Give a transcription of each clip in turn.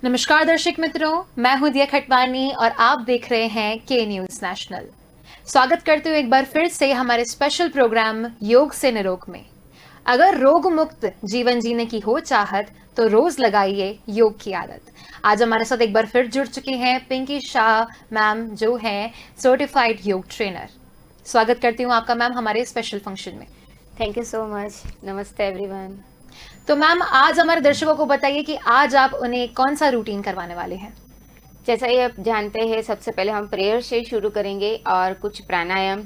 नमस्कार दर्शक मित्रों, मैं हूं दिया खटवानी और आप देख रहे हैं के न्यूज नेशनल। स्वागत करते हुए एक बार फिर से हमारे स्पेशल प्रोग्राम योग से निरोग में। अगर रोग मुक्त जीवन जीने की हो चाहत तो रोज लगाइए योग की आदत। आज हमारे साथ एक बार फिर जुड़ चुकी हैं पिंकी शाह मैम, जो हैं सर्टिफाइड योग ट्रेनर। स्वागत करती हूँ आपका मैम हमारे स्पेशल फंक्शन में। Thank you so much. नमस्ते एवरीवन। तो मैम, आज हमारे दर्शकों को बताइए कि आज आप उन्हें कौन सा रूटीन करवाने वाले हैं। जैसा कि आप जानते हैं, सबसे पहले हम प्रेयर से शुरू करेंगे और कुछ प्राणायाम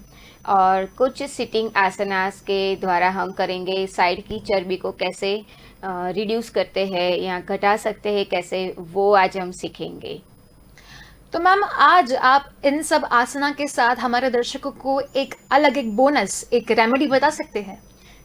और कुछ सिटिंग आसनास के द्वारा हम करेंगे। साइड की चर्बी को कैसे रिड्यूस करते हैं या घटा सकते हैं कैसे, वो आज हम सीखेंगे। तो मैम, आज आप इन सब आसना के साथ हमारे दर्शकों को एक बोनस, एक रेमेडी बता सकते हैं।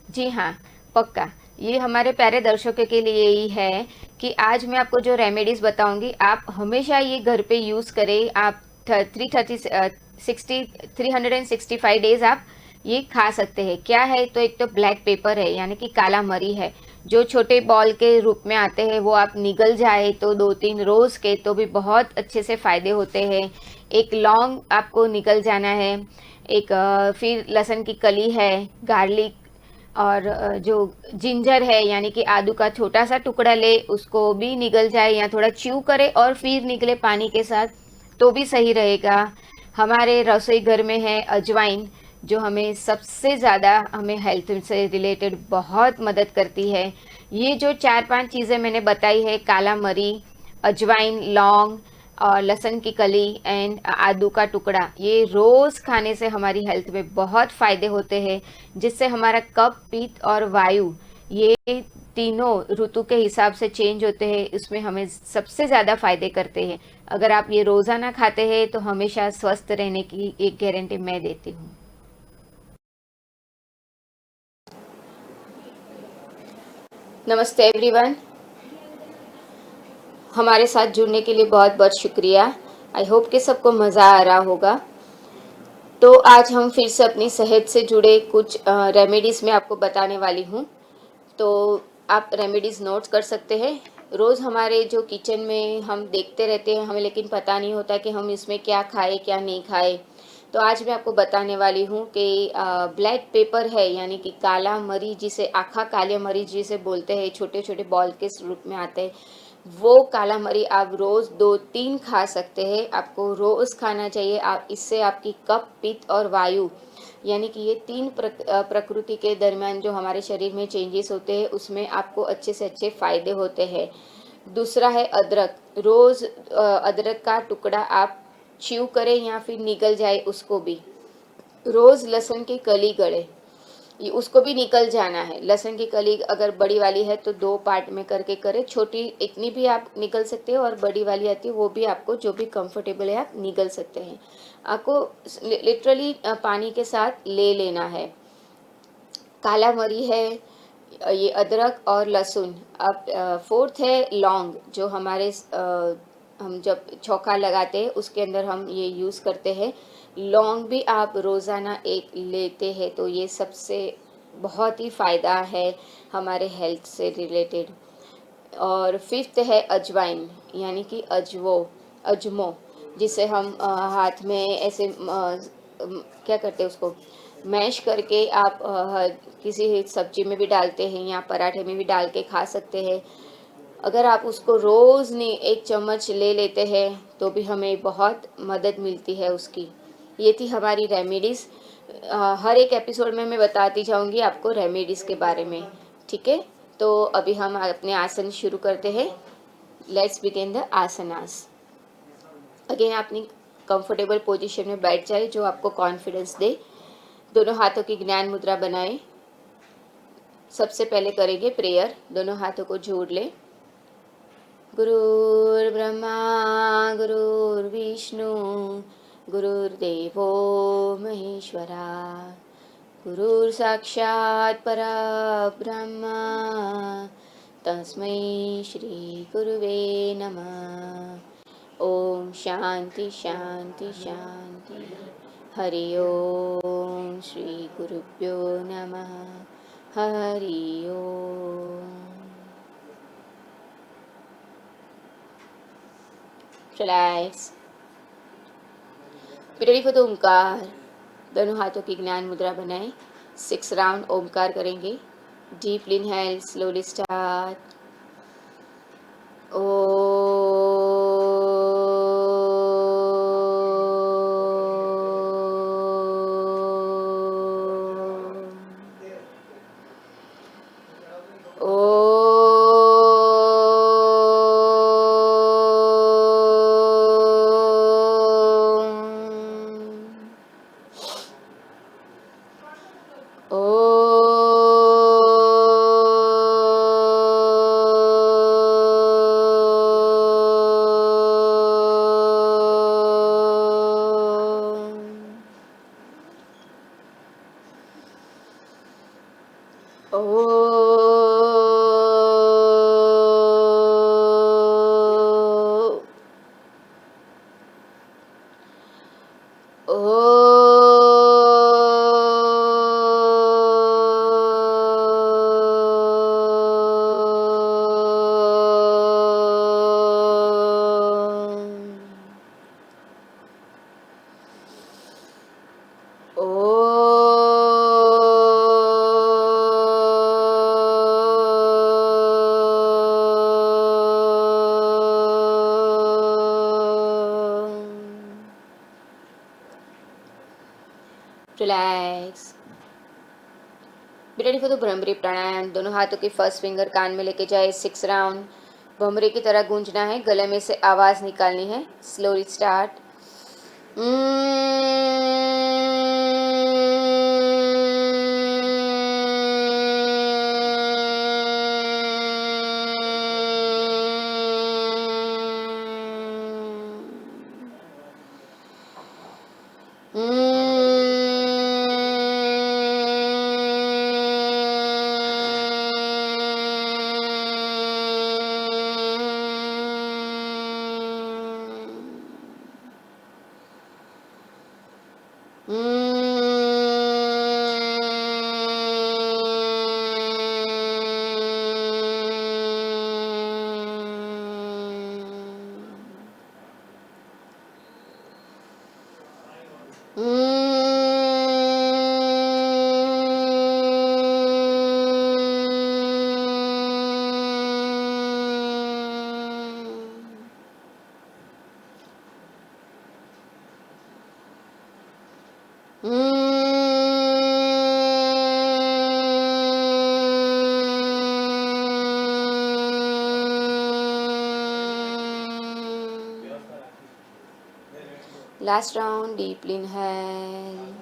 जी हाँ, पक्का। ये हमारे प्यारे दर्शकों के लिए ही है कि आज मैं आपको जो रेमेडीज़ बताऊंगी, आप हमेशा ये घर पे यूज़ करें। आप 365 डेज आप ये खा सकते हैं। क्या है? तो एक तो ब्लैक पेपर है, यानी कि काला मरी है, जो छोटे बॉल के रूप में आते हैं। वो आप निगल जाए तो 2-3 रोज़ के तो भी बहुत अच्छे से फ़ायदे होते हैं। एक लौंग आपको निकल जाना है। एक फिर लहसुन की कली है, गार्लिक और जो जिंजर है यानी कि आदू का छोटा सा टुकड़ा ले, उसको भी निगल जाए या थोड़ा च्यू करे और फिर निकले पानी के साथ तो भी सही रहेगा। हमारे रसोई घर में है अजवाइन, जो हमें सबसे ज़्यादा हमें हेल्थ से रिलेटेड बहुत मदद करती है। ये जो 4-5 चीज़ें मैंने बताई है, काला मरी, अजवाइन, लौंग और लहसुन की कली एंड आदू का टुकड़ा, ये रोज़ खाने से हमारी हेल्थ में बहुत फ़ायदे होते हैं, जिससे हमारा कफ, पित्त और वायु, ये तीनों ऋतु के हिसाब से चेंज होते हैं। इसमें हमें सबसे ज़्यादा फ़ायदे करते हैं। अगर आप ये रोज़ाना खाते हैं तो हमेशा स्वस्थ रहने की एक गारंटी मैं देती हूँ। नमस्ते एवरीवन, हमारे साथ जुड़ने के लिए बहुत बहुत शुक्रिया। आई होप कि सबको मज़ा आ रहा होगा। तो आज हम फिर से अपनी सेहत से जुड़े कुछ रेमेडीज़ मैं आपको बताने वाली हूँ। तो आप रेमेडीज़ नोट कर सकते हैं। रोज़ हमारे जो किचन में हम देखते रहते हैं, हमें लेकिन पता नहीं होता कि हम इसमें क्या खाएं क्या नहीं खाएं। तो आज मैं आपको बताने वाली हूँ कि ब्लैक पेपर है, यानी कि काला मरी, जिसे आखा काले मरी जिसे बोलते हैं, छोटे छोटे बॉल के रूप में आते हैं। वो काला मरी आप रोज़ 2-3 खा सकते हैं। आपको रोज़ खाना चाहिए। आप इससे आपकी कफ, पित्त और वायु, यानी कि ये तीन प्रकृति के दरमियान जो हमारे शरीर में चेंजेस होते हैं, उसमें आपको अच्छे से अच्छे फ़ायदे होते हैं। दूसरा है अदरक। रोज़ अदरक का टुकड़ा आप च्यू करें या फिर निगल जाए उसको भी। रोज़ लहसुन की कली गड़े, ये उसको भी निकल जाना है। लहसुन की कली अगर बड़ी वाली है तो 2 पार्ट में करके करें। छोटी इतनी भी आप निकल सकते हो और बड़ी वाली आती है वो भी, आपको जो भी कंफर्टेबल है आप निकल सकते हैं। आपको लिटरली पानी के साथ ले लेना है। काला मरी है, ये अदरक और लहसुन। अब फोर्थ है लौंग, जो हमारे हम जब चौका लगाते हैं उसके अंदर हम ये यूज़ करते हैं। लौंग भी आप रोज़ाना एक लेते हैं तो ये सबसे बहुत ही फ़ायदा है हमारे हेल्थ से रिलेटेड। और फिफ्थ है अजवाइन, यानी कि अजमो, जिसे हम हाथ में ऐसे क्या करते हैं, उसको मैश करके आप किसी सब्जी में भी डालते हैं या पराठे में भी डाल के खा सकते हैं। अगर आप उसको रोज़ नहीं 1 चम्मच ले लेते हैं तो भी हमें बहुत मदद मिलती है उसकी। ये थी हमारी रेमेडीज़। हर एक एपिसोड में मैं बताती जाऊंगी आपको रेमेडीज़ के बारे में, ठीक है? तो अभी हम अपने आसन शुरू करते हैं। Let's begin the asanas. Again अपनी कंफर्टेबल पोजीशन में बैठ जाए जो आपको कॉन्फिडेंस दे। दोनों हाथों की ज्ञान मुद्रा बनाएं। सबसे पहले करेंगे प्रेयर। दोनों हाथों को जोड़ लें। गुरुर्ब्रह्मा गुरुर्विष्णु गुरुर्देवो महेश्वरा, गुरुर्साक्षात् परब्रह्म, तस्मै श्री गुरुवे नमः। ओम शांति शांति शांति। हरि ओम। श्री गुरुभ्यो नमः। हरि ओम। Relax. Be ready for the Omkar. दोनों हाथों की ज्ञान मुद्रा बनाएं। 6 राउंड ओमकार करेंगे। Deep inhale, slowly start. ओ relax. Be ready for the Bhramari pranayama. दोनों हाथों की फर्स्ट फिंगर कान में लेके जाए। 6 राउंड भ्रमरी की तरह गूंजना है। गले में से आवाज निकालनी है। Slowly start. Last round, deeply inhale.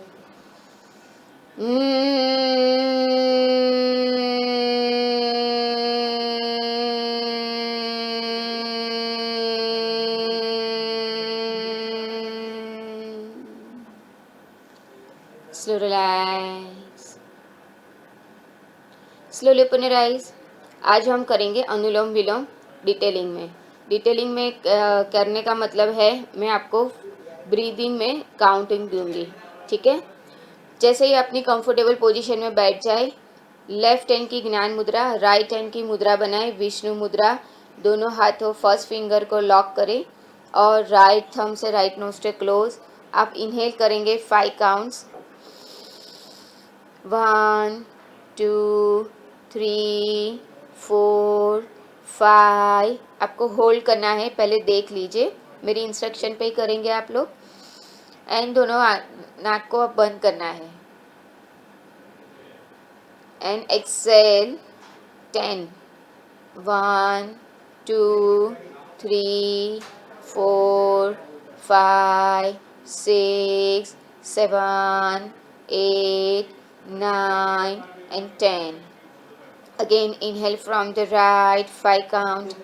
Slow relax. Slowly open your eyes. आज हम करेंगे अनुलोम विलोम डिटेलिंग में। डिटेलिंग में करने का मतलब है मैं आपको ब्रीदिंग में काउंटिंग दूंगी, ठीक है। जैसे ही अपनी कंफर्टेबल पोजीशन में बैठ जाए, लेफ्ट हैंड की ज्ञान मुद्रा, राइट हैंड की मुद्रा बनाए, विष्णु मुद्रा। दोनों हाथों फर्स्ट फिंगर को लॉक करें और राइट थंब से राइट नोस्ट्रिल क्लोज। आप इनहेल करेंगे 5 काउंट्स। 1 2 3 4 5। आपको होल्ड करना है, पहले देख लीजिए, मेरी इंस्ट्रक्शन पे ही करेंगे आप लोग। एंड दोनों नाक को अब बंद करना है। And exhale 10। 1 2 3 4 5 6 7 8 9 and 10. Again inhale from the right, 5 count.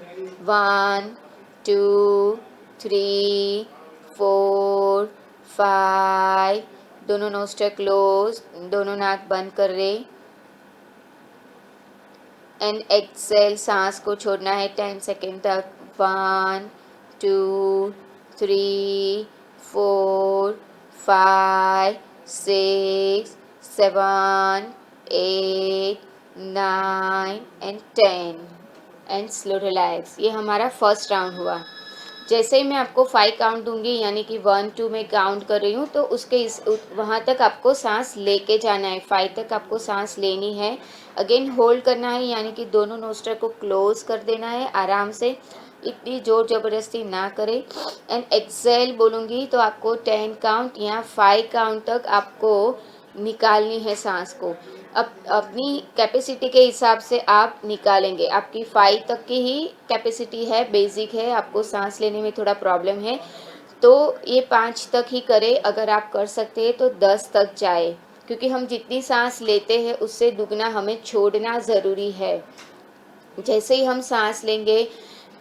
1 2 3 4 5। दोनों नोस्ट्रिल क्लोज, दोनों नाक बंद कर रहे। एंड एक्सेल, सांस को छोड़ना है 10 सेकेंड तक। 1 2 3 4 5 6 7 8 9 and 10 एंड स्लो रिलैक्स। ये हमारा फर्स्ट राउंड हुआ। जैसे ही मैं आपको 5 काउंट दूंगी, यानी कि 1 2 में काउंट कर रही हूँ, तो उसके वहाँ तक आपको सांस लेके जाना है। 5 तक आपको सांस लेनी है। अगेन होल्ड करना है, यानी कि दोनों नोस्ट्रल को क्लोज कर देना है आराम से, इतनी जोर ज़बरदस्ती ना करें। एंड एक्सेल बोलूँगी तो आपको 10 काउंट या 5 काउंट तक आपको निकालनी है सांस को। अब अपनी कैपेसिटी के हिसाब से आप निकालेंगे। आपकी 5 तक की ही कैपेसिटी है, बेसिक है, आपको सांस लेने में थोड़ा प्रॉब्लम है तो ये 5 तक ही करें। अगर आप कर सकते हैं तो 10 तक जाए, क्योंकि हम जितनी सांस लेते हैं उससे दुगना हमें छोड़ना ज़रूरी है। जैसे ही हम सांस लेंगे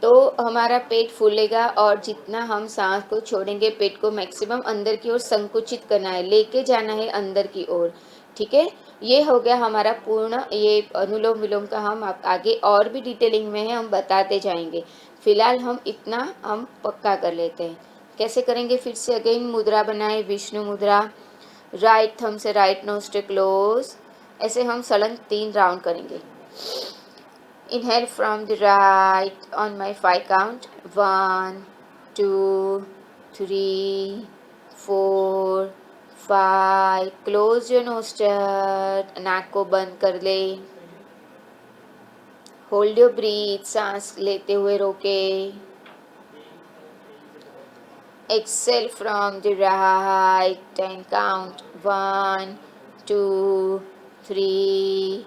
तो हमारा पेट फूलेगा, और जितना हम सांस को छोड़ेंगे पेट को मैक्सिमम अंदर की ओर संकुचित करना है, लेके जाना है अंदर की ओर। ठीक है, ये हो गया हमारा पूर्ण ये अनुलोम विलोम का। हम आगे और भी डिटेलिंग में है, हम बताते जाएंगे। फिलहाल हम इतना हम पक्का कर लेते हैं। कैसे करेंगे फिर से अगेन मुद्रा बनाए, विष्णु मुद्रा। राइट थंब से राइट नोज टू क्लोज। ऐसे हम सलन 3 राउंड करेंगे। Inhale from the right on my 5 count. 1 2 3 4 5. Close your nostril, नाक को बंद कर ले। होल्ड योर ब्रीथ, सांस लेते हुए रोके। Exhale from the right 10 count. 1 2 3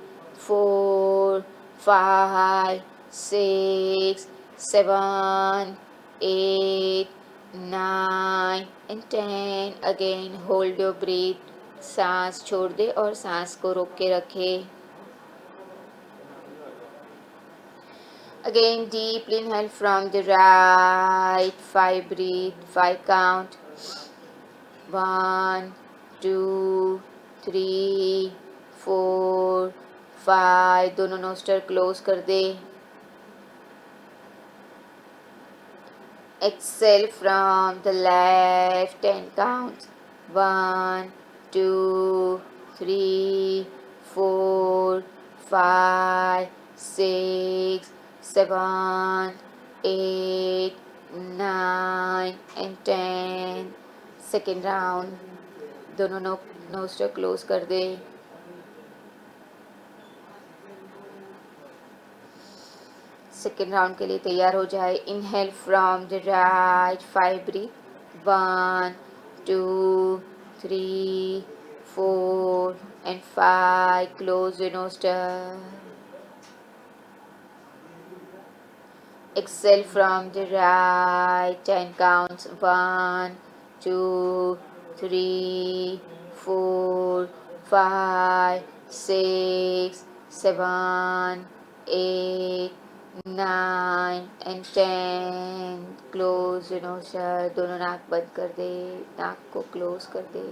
4 5 6 7 8 9 and 10. Again hold your breathe, सांस छोड़ दे और सांस को रोक के रखे। Again, deeply inhale from the right. 5 breathe, 5 count. 1 2 3 4 5. दोनों नोस्ट्रल क्लोज कर दे। Exhale from the left 10 counts. 1 2 3 4 5 6 7 8 9 and 10. Second round, दोनों नोस्ट्रल क्लोज कर दे। सेकेंड राउंड के लिए तैयार हो जाए। Inhale from the right 5 breath. 1 2 3 4 and 5. Close your nostril. Exhale from the right 10 counts. 1 2 3 4 5 6 7 8 9 and 10. Close your nostril. दोनों नाक बंद कर दे, नाक को क्लोज कर दे।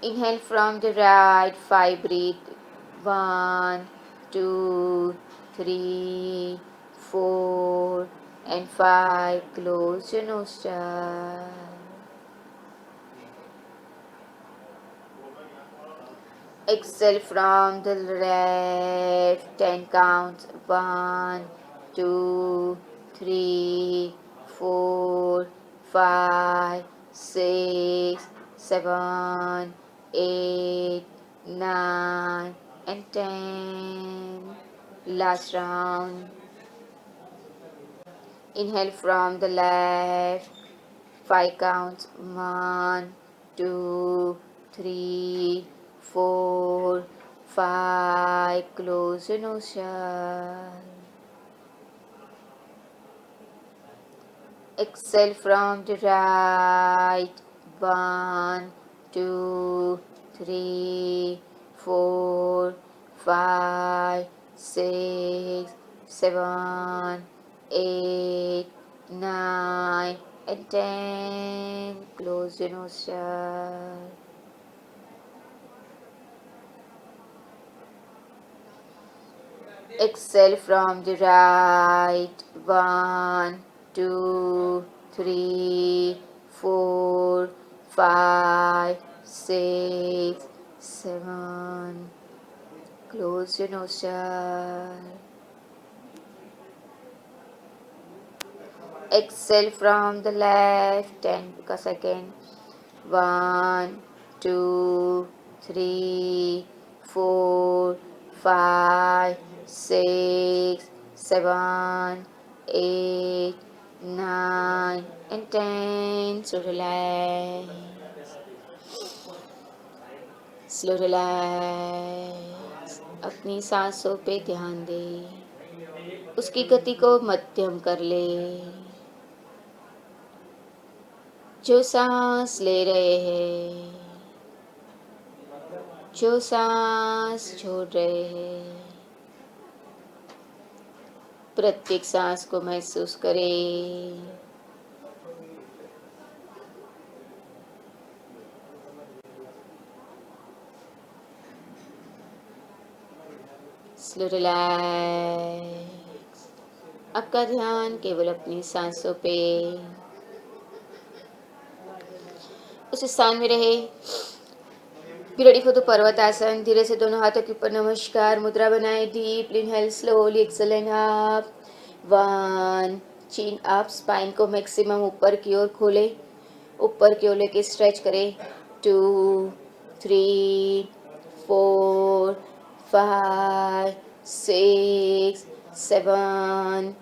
Inhale from the right 5 breathe. 1 2 3 4 and 5. Close your nostril. Exhale from the left 10 counts. 1 2 3 4 5 6 7 8 9 and 10. Last round. Inhale from the left 5 counts. 1 2 3 4 5. Close your nostril. Exhale from the right. 1 2 3 4 5 6 7 8 9 and 10. Close your nostril. Exhale from the right. 1 2 3 4 5 6 7. Close your nostril. Exhale from the left 10 second. 1, 2, 3, 4, 5, 6, 7, 8, 9 and 10. So relax. Slow relax. अपनी सांसों पे ध्यान दे, उसकी गति को मध्यम कर ले। जो सांस ले रहे हैं, जो सांस छोड़ रहे हैं, प्रत्येक सांस को महसूस करें। Slow relax. आपका ध्यान केवल अपनी सांसों पे, उस स्थान में रहे। Be ready for the Parvatasana. धीरे से दोनों हाथों के ऊपर नमस्कार मुद्रा बनाए। Deep inhale, slowly exhale up. 1, chin up, spine को मैक्सिमम ऊपर की ओर खोले, ऊपर की ओर लेके स्ट्रेच करें। 2, 3, 4, 5, 6, 7,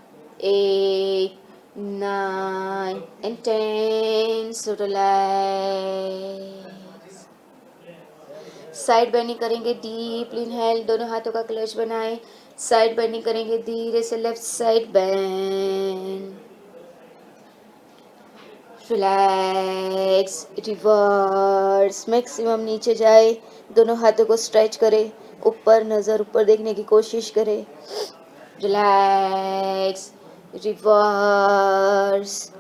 8, 9 and 10. So relax. Side bending करेंगे। डीप इनहेल, दोनों हाथों का क्लच बनाएं। साइड बेंडिंग करेंगे, धीरे से left side bend. Relax, reverse, maximum नीचे जाए। दोनों हाथों को स्ट्रेच करें, ऊपर नज़र ऊपर देखने की कोशिश करें। Relax, reverse,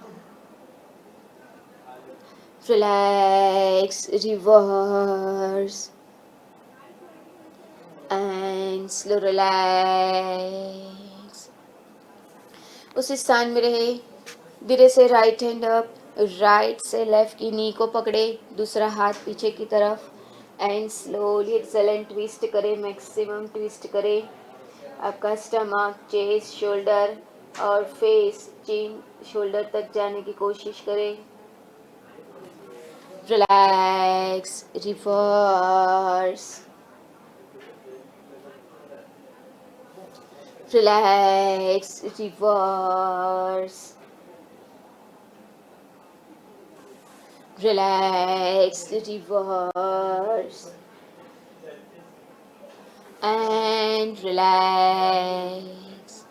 relax, reverse and slow relax. उस स्थान में रहे। धीरे से राइट हैंड अप, राइट से लेफ्ट की नी को पकड़े, दूसरा हाथ पीछे की तरफ and slowly exhale and twist करें। मैक्सिमम ट्विस्ट करें। आपका स्टमक, चेस्ट, शोल्डर और फेस, चिन, शोल्डर तक जाने की कोशिश करें। रिलैक्स, रिवर्स, रिलैक्स, रिवर्स, relax, reverse and relax।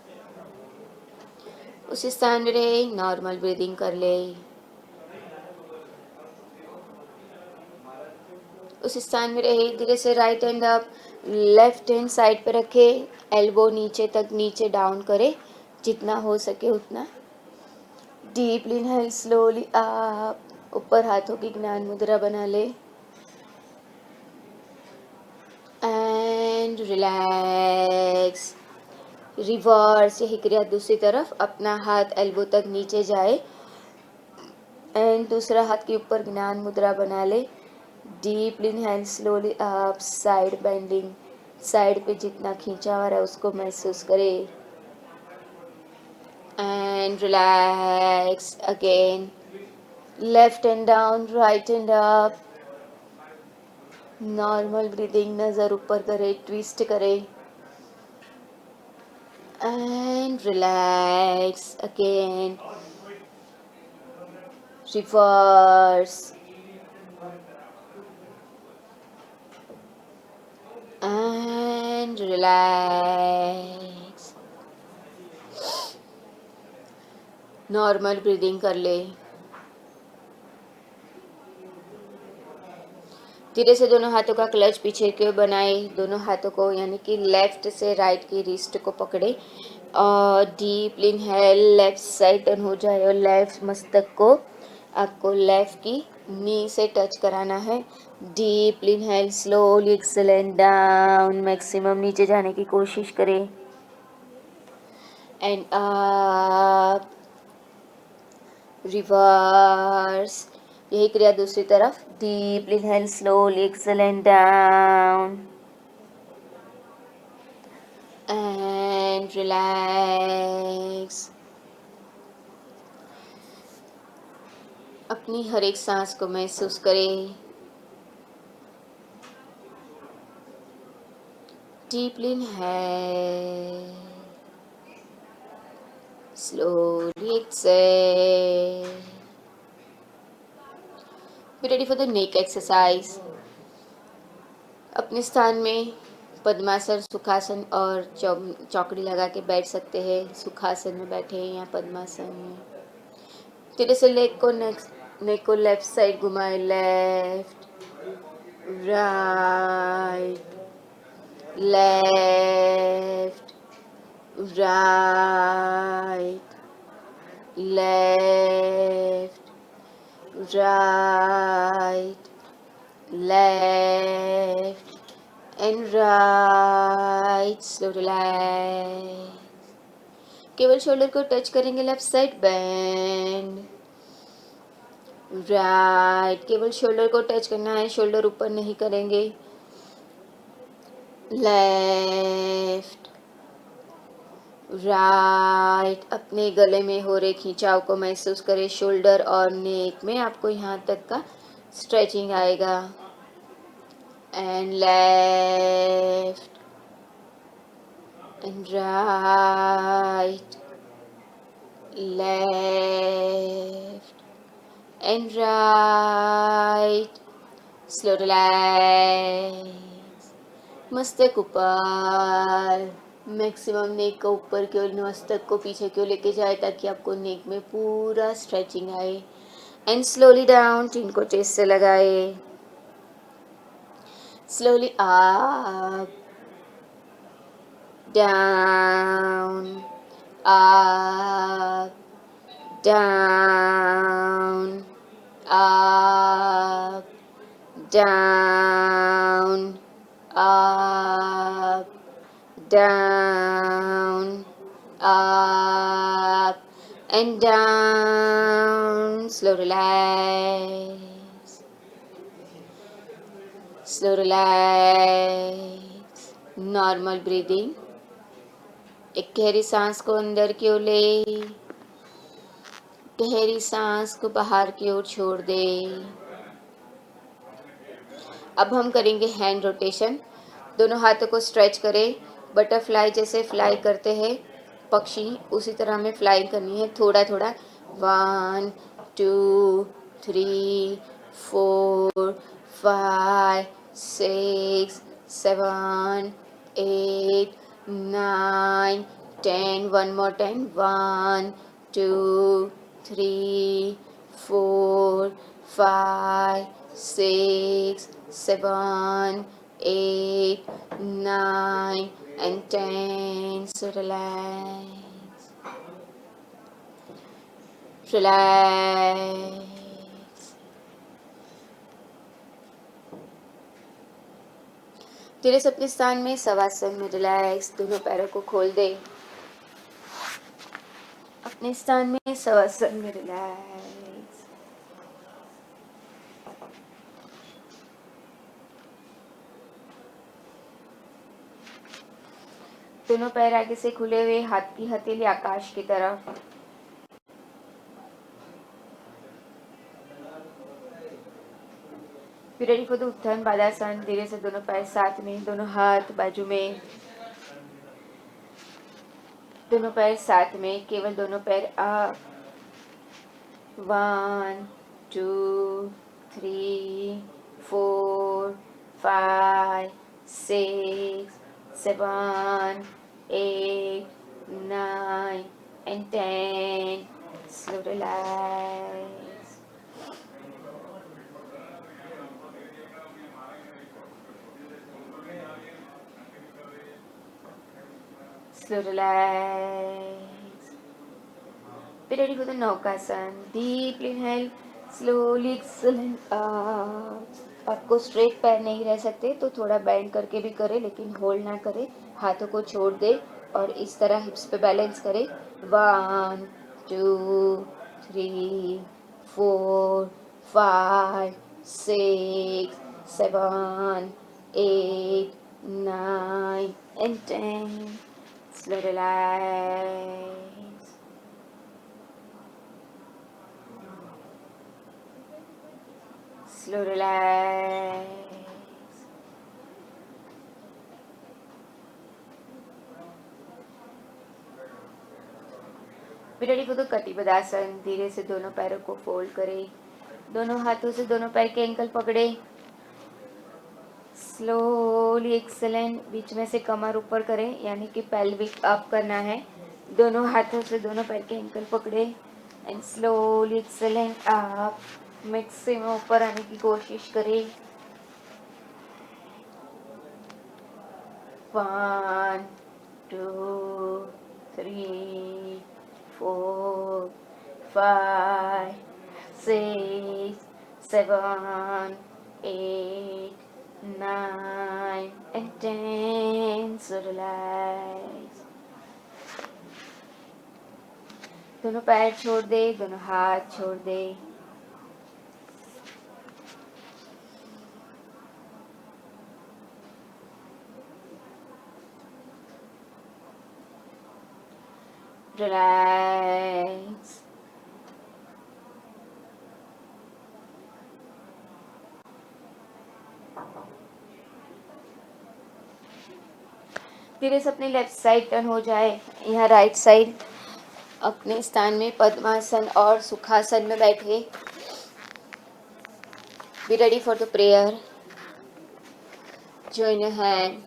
उस स्थान में रहे, नॉर्मल ब्रीदिंग कर ले। उस स्थान में रहे। धीरे से right hand up, left hand side पे रखे, एल्बो नीचे तक नीचे डाउन करे, जितना हो सके उतना। डीप इनहेल, स्लोली अप, ऊपर हाथों की ज्ञान मुद्रा बना ले एंड रिलैक्स। रिवर्स, यही क्रिया दूसरी तरफ। अपना हाथ एल्बो तक नीचे जाए एंड दूसरा हाथ के ऊपर ज्ञान मुद्रा बना ले। Deep inhale, slowly up, side bending, side पे जितना खींचा हो रहा है उसको महसूस करें and relax again. Left hand down, right hand up, normal breathing, नजर ऊपर करे, ट्विस्ट करे and relax again. Reverse and relax। Normal breathing कर ले। धीरे से दोनों हाथों का क्लच पीछे की ओर बनाए। दोनों हाथों को यानी कि लेफ्ट से राइट की रिस्ट को पकड़े और deep inhale, left side turn हो जाए और लेफ्ट मस्तक को आपको लेफ्ट की नी से टच कराना है। Deep inhale, slowly exhale and down, maximum नीचे जाने की कोशिश करें एंड अप, रिवर्स, यही क्रिया दूसरी तरफ। Deep inhale, slowly exhale and down and relax. अपनी हर एक सांस को महसूस करें। Deeply inhale, slowly exhale. Be ready for the neck exercise. अपने स्थान में पद्मासन, सुखासन और चौकड़ी लगा के बैठ सकते हैं। सुखासन में बैठे हैं या पद्मासन में। धीरे से नेक को लेफ्ट साइड घुमाए, left right left right left right left and right. Slow relax. केवल शोल्डर को टच करेंगे, लेफ्ट साइड बेंड, राइट। केवल शोल्डर को टच करना है, शोल्डर ऊपर नहीं करेंगे। Left right. अपने गले में हो रहे खिंचाव को महसूस करें। शोल्डर और नेक में आपको यहाँ तक का स्ट्रेचिंग आएगा। And left and right, left and right. Slow relax. मस्तक ऊपर, मैक्सिमम नेक को ऊपर की ओर, मस्तक को पीछे की ओर लेके जाए ताकि आपको नेक में पूरा स्ट्रेचिंग आए। एंड स्लोली डाउन, चिन को चेस्ट से लगाए। Slowly up, down, up, down, up, down, up, down, up and down. Slow relax. Slow relax. Normal breathing. एक गहरी सांस को अंदर की ओर ले, गहरी सांस को बाहर की ओर छोड़ दे। अब हम करेंगे हैंड रोटेशन। दोनों हाथों को स्ट्रेच करें। बटरफ्लाई जैसे फ्लाई करते हैं पक्षी, उसी तरह हमें फ्लाई करनी है, थोड़ा थोड़ा। 1 2 3 4 5 6 7 8 9 10। One more time. 1 2 3 4 5 6 7 8 9 and 10. So relax, relax. धीरे से अपने स्थान में शवासन में रिलैक्स। दोनों पैरों को खोल दे। अपने स्थान में शवासन में रिलैक्स। दोनों पैर आगे से खुले हुए, हाथ की हथेली आकाश की तरफ। रेडी फॉर द उत्थान बालासन। धीरे से दोनों पैर साथ में, दोनों हाथ बाजू में, दोनों पैर साथ में, केवल दोनों पैर up. 1 2 3 4 5 6 7 8 9 and 10. Slow relax. Slow relax. Be ready for the Naukasan. Deeply inhale. Slowly exhale up. आपको स्ट्रेट पैर नहीं रह सकते तो थोड़ा बेंड करके भी करें, लेकिन होल्ड ना करें। हाथों को छोड़ दे और इस तरह हिप्स पे बैलेंस करें। 1 2 3 4 5 6 7 8 9 and 10. Slow relax. Slow relax. Be ready for the कटिबद्धासन। धीरे से दोनों पैरों को फोल्ड करें, दोनों हाथों से दोनों पैर के एंकल पकड़े, स्लोली एक्सेलेंट। बीच में से कमर ऊपर करें, यानी कि पेल्विक अप करना है। दोनों हाथों से दोनों पैर के एंकल पकड़े and slowly excellent up. Maximum ऊपर आने की कोशिश करें। 1 2 3 4 5 6 7 8 9 and 10. So relax. दोनों पैर छोड़ दे, दोनों हाथ छोड़ दे। Relax. धीरे से अपनी लेफ्ट साइड टर्न हो जाए। यहाँ राइट साइड अपने स्थान में पद्मासन और सुखासन में बैठे। Be ready for the prayer. Join your hand.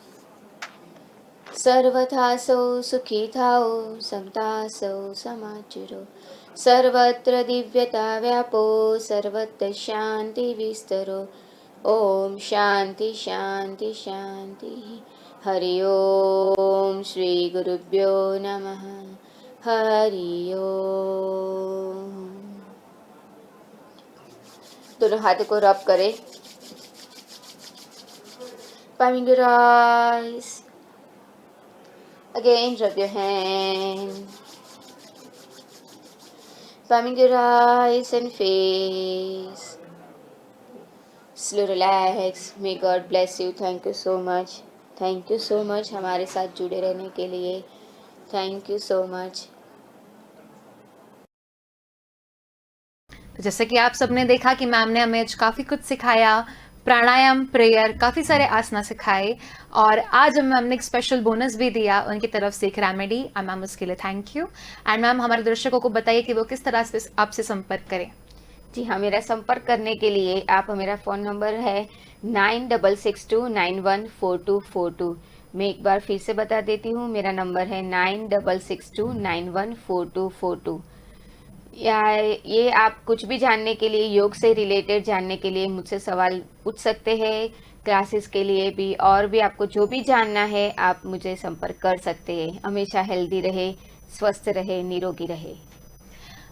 सर्वथासो सुखी थाओ, समतासो समाचरो, सर्वत्र दिव्यता व्यापो, सर्वत्र शांति विस्तरो। ओम शांति शांति शांति। हरि ओम। श्री गुरुभ्यो नमः। हरि ओम। दोनों हाथों को रब करें। Palming your eyes. Again, rub your hand. Palming your eyes and face. Slow relax. May God bless you. Thank you so much. Thank you so much हमारे साथ जुड़े रहने के लिए। Thank you so much. तो जैसे कि आप सबने देखा कि मैम ने हमें आज काफ़ी कुछ सिखाया, प्राणायाम, प्रेयर, काफ़ी सारे आसना सिखाए और आज मैम ने एक स्पेशल बोनस भी दिया उनकी तरफ से, एक रेमेडी। मैम उसके लिए थैंक यू। एंड मैम हमारे दर्शकों को बताइए कि वो किस तरह से आपसे संपर्क करें। जी हाँ, मेरा संपर्क करने के लिए आप, मेरा फ़ोन नंबर है 9662914242। मैं एक बार फिर से बता देती हूँ, मेरा नंबर है 9662914242। या ये आप कुछ भी जानने के लिए, योग से रिलेटेड जानने के लिए मुझसे सवाल पूछ सकते हैं, क्लासेस के लिए भी, और भी आपको जो भी जानना है आप मुझे संपर्क कर सकते हैं। हमेशा हेल्दी रहे, स्वस्थ रहे, निरोगी रहे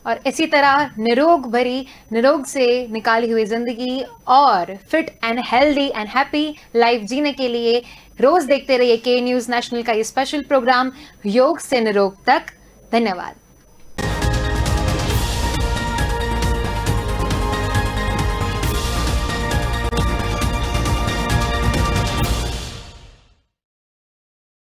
और इसी तरह निरोग से निकाली हुई जिंदगी और fit and healthy and happy life जीने के लिए रोज देखते रहिए के न्यूज़ नेशनल का ये स्पेशल प्रोग्राम योग से निरोग तक। धन्यवाद।